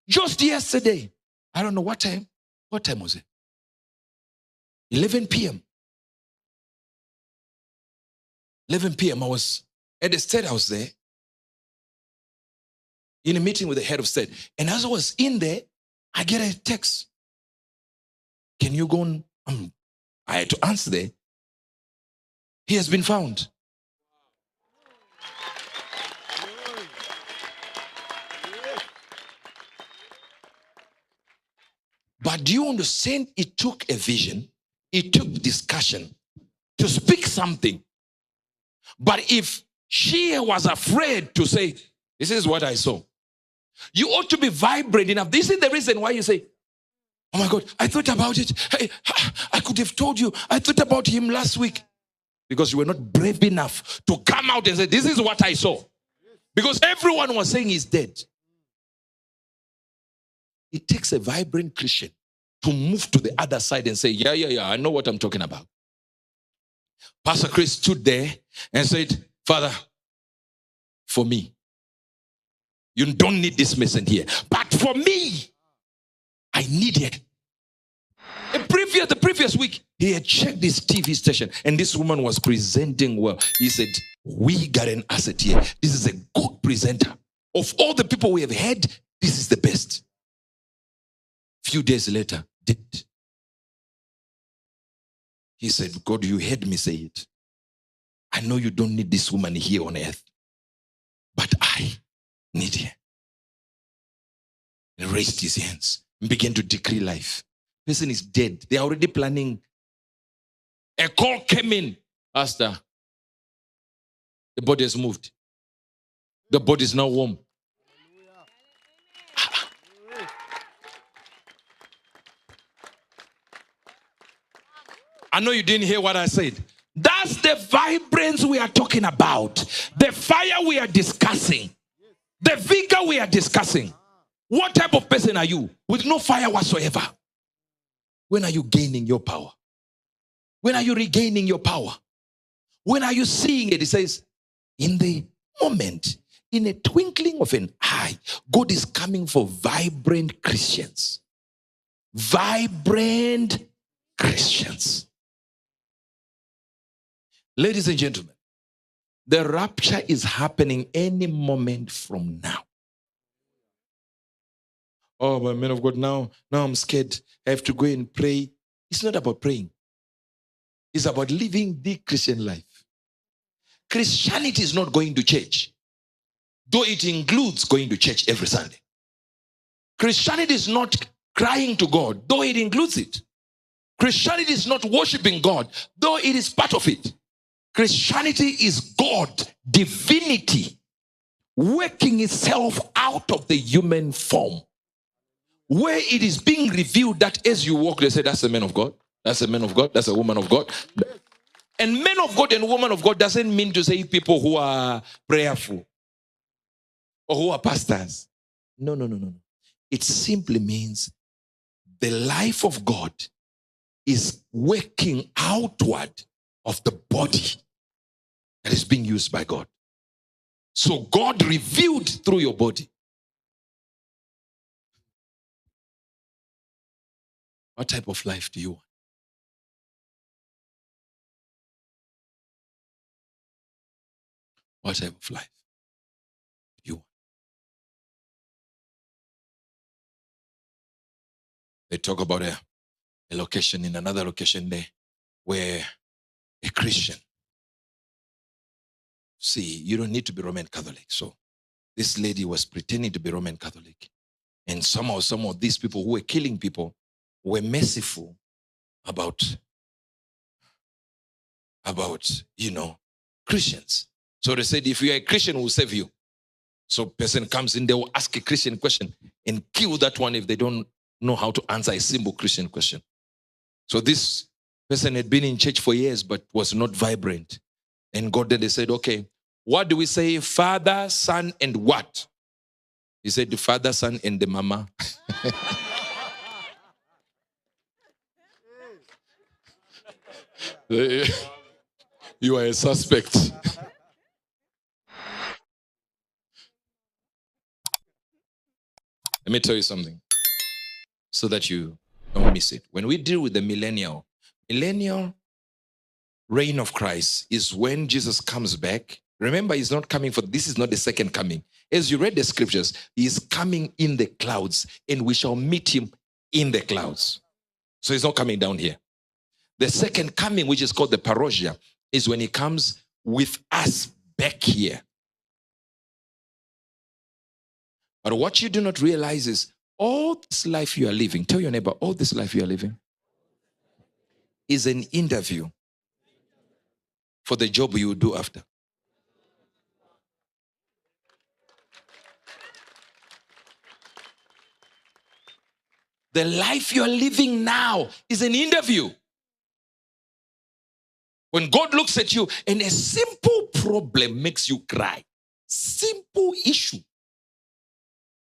Just yesterday, I don't know what time. What time was it? 11 p.m. 11 p.m. I was at the State House there in a meeting with the head of state. And as I was in there, I get a text. Can you go on? I had to answer there. He has been found. But do you understand? It took a vision. It took discussion to speak something. But if she was afraid to say, this is what I saw, you ought to be vibrant enough. This is the reason why you say, oh my God, I thought about it. I could have told you. I thought about him last week. Because you were not brave enough to come out and say, this is what I saw. Because everyone was saying he's dead. It takes a vibrant Christian to move to the other side and say, yeah, I know what I'm talking about. Pastor Chris stood there and said, Father, for me, you don't need this message here. But for me, I need it. The previous week, he had checked this TV station and this woman was presenting well. He said, we got an asset here. This is a good presenter. Of all the people we have had, this is the best. Few days later, dead. He said, God, you heard me say it. I know you don't need this woman here on earth, but I need her. And raised his hands and began to decree life. Person is dead. They are already planning. A call came in. Pastor, the body has moved. The body is now warm. I know you didn't hear what I said. That's the vibrance we are talking about. The fire we are discussing. The vigor we are discussing. What type of person are you with no fire whatsoever? When are you gaining your power? When are you regaining your power? When are you seeing it? It says, in the moment, in a twinkling of an eye, God is coming for vibrant Christians. Vibrant Christians. Ladies and gentlemen, the rapture is happening any moment from now. Oh, but man of God, now I'm scared. I have to go and pray. It's not about praying. It's about living the Christian life. Christianity is not going to church, though it includes going to church every Sunday. Christianity is not crying to God, though it includes it. Christianity is not worshiping God, though it is part of it. Christianity is God, divinity, working itself out of the human form, where it is being revealed that as you walk, they say, that's a man of God, that's a man of God, that's a woman of God. And men of God and women of God doesn't mean to say people who are prayerful or who are pastors. No. It simply means the life of God is working outward of the body that is being used by God. So God revealed through your body. What type of life do you want? What type of life do you want? They talk about a location in another location there where a Christian, see, you don't need to be Roman Catholic. So this lady was pretending to be Roman Catholic. And somehow some of these people who were killing people were merciful about Christians. So they said, if you are a Christian, we'll save you. So person comes in, they will ask a Christian question and kill that one if they don't know how to answer a simple Christian question. So this person had been in church for years but was not vibrant. And God then they said, okay, what do we say? Father, Son, and what? He said the Father, Son, and the mama. You are a suspect. Let me tell you something so that you don't miss it. When we deal with the millennial reign of Christ is when Jesus comes back. Remember, he's not coming for, this is not the second coming. As you read the scriptures, he is coming in the clouds and we shall meet him in the clouds. So he's not coming down here. The second coming, which is called the parousia, is when he comes with us back here. But what you do not realize is all this life you are living, tell your neighbor, all this life you are living is an interview for the job you will do after. The life you are living now is an interview. When God looks at you and a simple problem makes you cry, simple issue.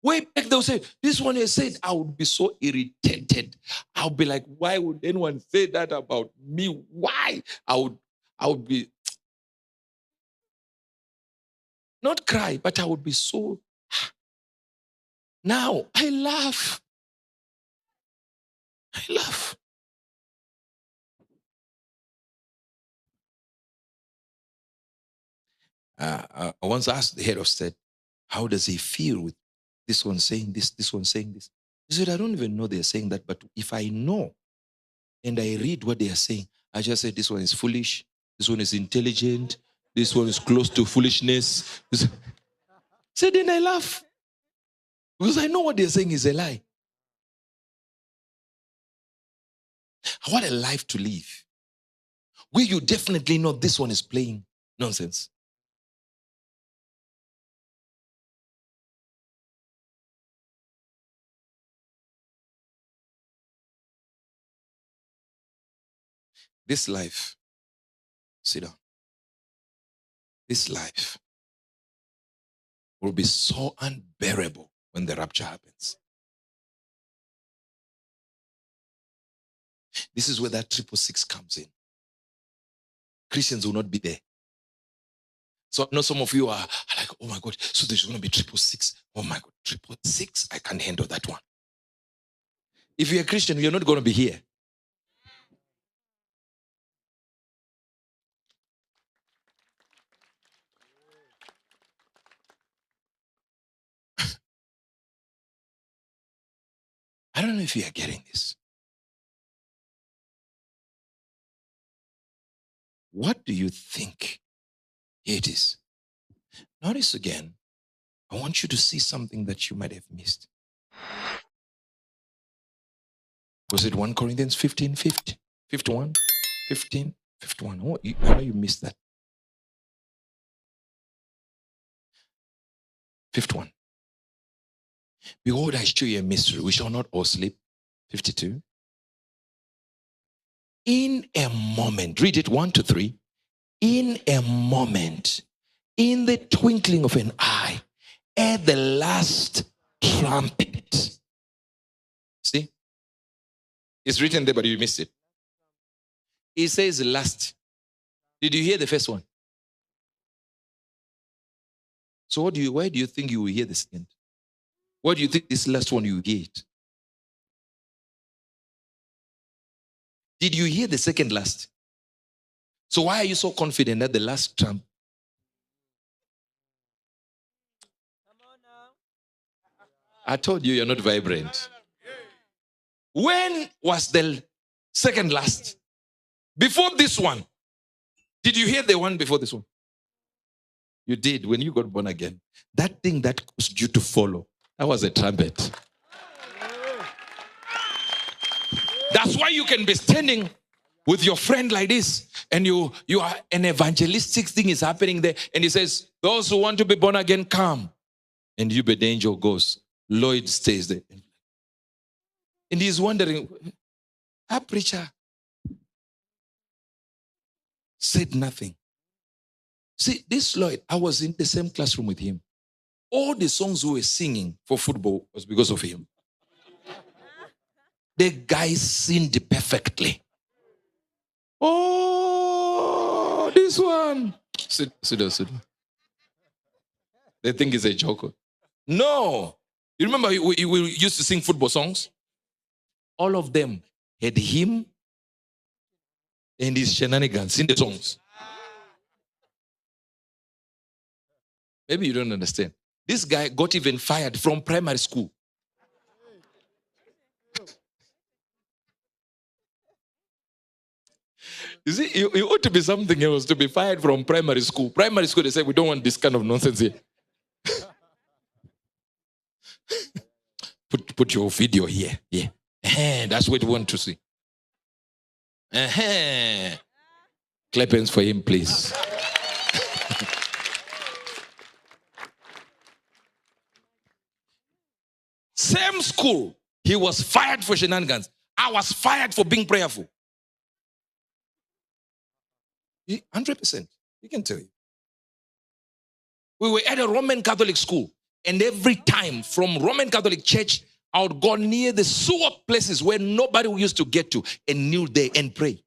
Way back they'll say, this one has said, I would be so irritated. I'll be like, why would anyone say that about me? Why? I would be, not cry, but I would be so, now I laugh. I laugh. I once asked the head of state, how does he feel with this one saying this one saying this? He said, I don't even know they're saying that, but if I know and I read what they are saying, I just say this one is foolish, this one is intelligent, this one is close to foolishness. So then I laugh. Because I know what they're saying is a lie. What a life to live. Where you definitely know this one is playing nonsense. This life, sit down. This life will be so unbearable when the rapture happens. This is where that 666 comes in. Christians will not be there. So I know some of you are like, oh my God, so there's going to be 666. Oh my God, 666? I can't handle that one. If you're a Christian, you're not going to be here. I don't know if you are getting this. What do you think? Here it is. Notice again, I want you to see something that you might have missed. Was it 1 Corinthians 15, 50, 51? 15, 51. Oh, I know you missed that. 51. Behold, I show you a mystery. We shall not all sleep. 52. In a moment, read it 1 to 3. In a moment, in the twinkling of an eye, at the last trumpet. See? It's written there, but you missed it. It says last. Did you hear the first one? So why do you think you will hear the second? Why do you think this last one you will hear it? Did you hear the second last? So why are you so confident that the last trump? I told you you're not vibrant. When was the second last? Before this one. Did you hear the one before this one? You did when you got born again. That thing that caused you to follow, that was a trumpet. That's why you can be standing with your friend like this, and you are an evangelistic thing is happening there, and he says, those who want to be born again, come. And Uebert the angel goes. Lloyd stays there. And he's wondering, our preacher said nothing. See, this Lloyd, I was in the same classroom with him. All the songs we were singing for football was because of him. The guy singed perfectly. Oh, this one. Sit down. They think it's a joke. No. You remember we used to sing football songs? All of them had him and his shenanigans in the songs. Maybe you don't understand. This guy got even fired from primary school. You see, it ought to be something else to be fired from primary school. Primary school, they say, we don't want this kind of nonsense here. Put your video here. Yeah. That's what we want to see. Clap hands for him, please. Same school. He was fired for shenanigans. I was fired for being prayerful. 100%. He can tell you. We were at a Roman Catholic school. And every time from Roman Catholic church, I would go near the sewer places where nobody used to get to and kneel there and pray.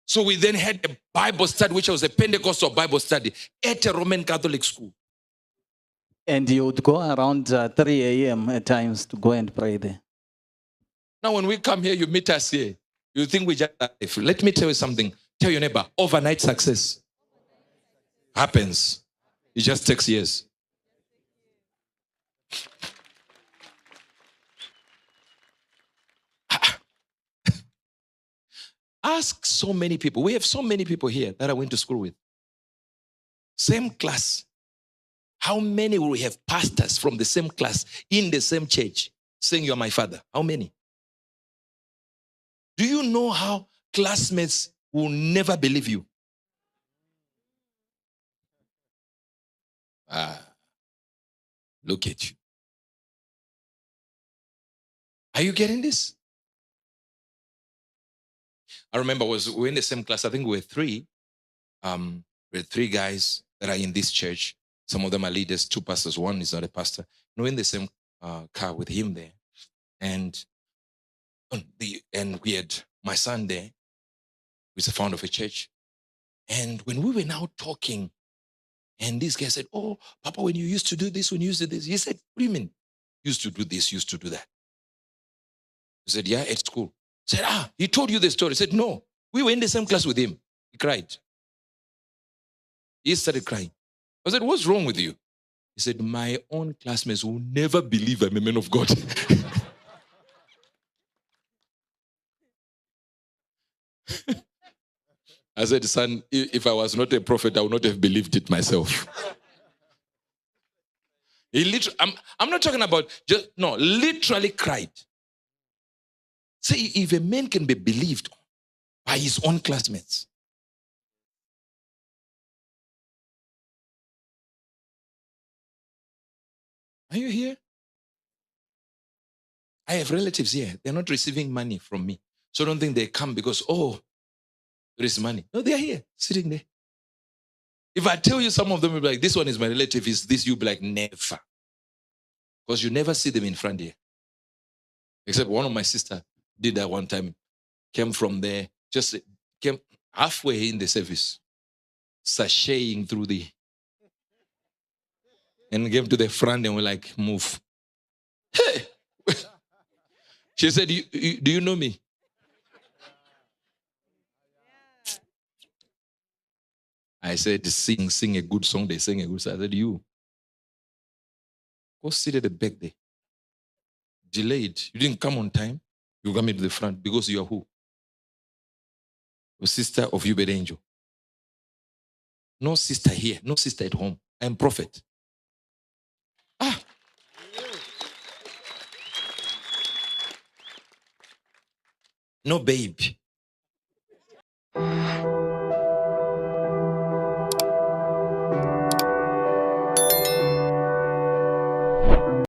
So we then had a Bible study, which was a Pentecostal Bible study at a Roman Catholic school. And you would go around 3 a.m. at times to go and pray there. Now, when we come here, you meet us here. You think we just... Let me tell you something. Tell your neighbor, overnight success happens. It just takes years. Ask so many people. We have so many people here that I went to school with. Same class. How many will we have pastors from the same class in the same church saying you're my father? How many? Do you know how classmates will never believe you? Look at you. Are you getting this? I remember we were in the same class. I think we were three. We were three guys that are in this church. Some of them are leaders, two pastors. One is not a pastor. And we're in the same car with him there. And we had my son there, who's the founder of a church. And when we were now talking, and this guy said, oh, Papa, when you used to do this, when you used to do this, he said, what do you mean? Used to do this, used to do that. He said, yeah, at school. He said, he told you the story. He said, no, we were in the same class with him. He cried. He started crying. I said, what's wrong with you? He said, my own classmates will never believe I'm a man of God. I said, son, if I was not a prophet, I would not have believed it myself. He literally, I'm not talking about literally cried. See, if a man can be believed by his own classmates. Are you here? I have relatives here. They're not receiving money from me. So I don't think they come because, there is money. No, they're here, sitting there. If I tell you some of them will be like, this one is my relative, is this, you'll be like, never. Because you never see them in front here. Except one of my sister did that one time. Came from there, just came halfway in the service, sashaying through and came to the front and we're like, move. Hey! She said, do you know me? I said, sing a good song. They sang a good song. I said, you. Go sit at the back there. Delayed. You didn't come on time. You come into the front because you are who? A sister of Uebert Angel. No sister here. No sister at home. I am prophet. No babe.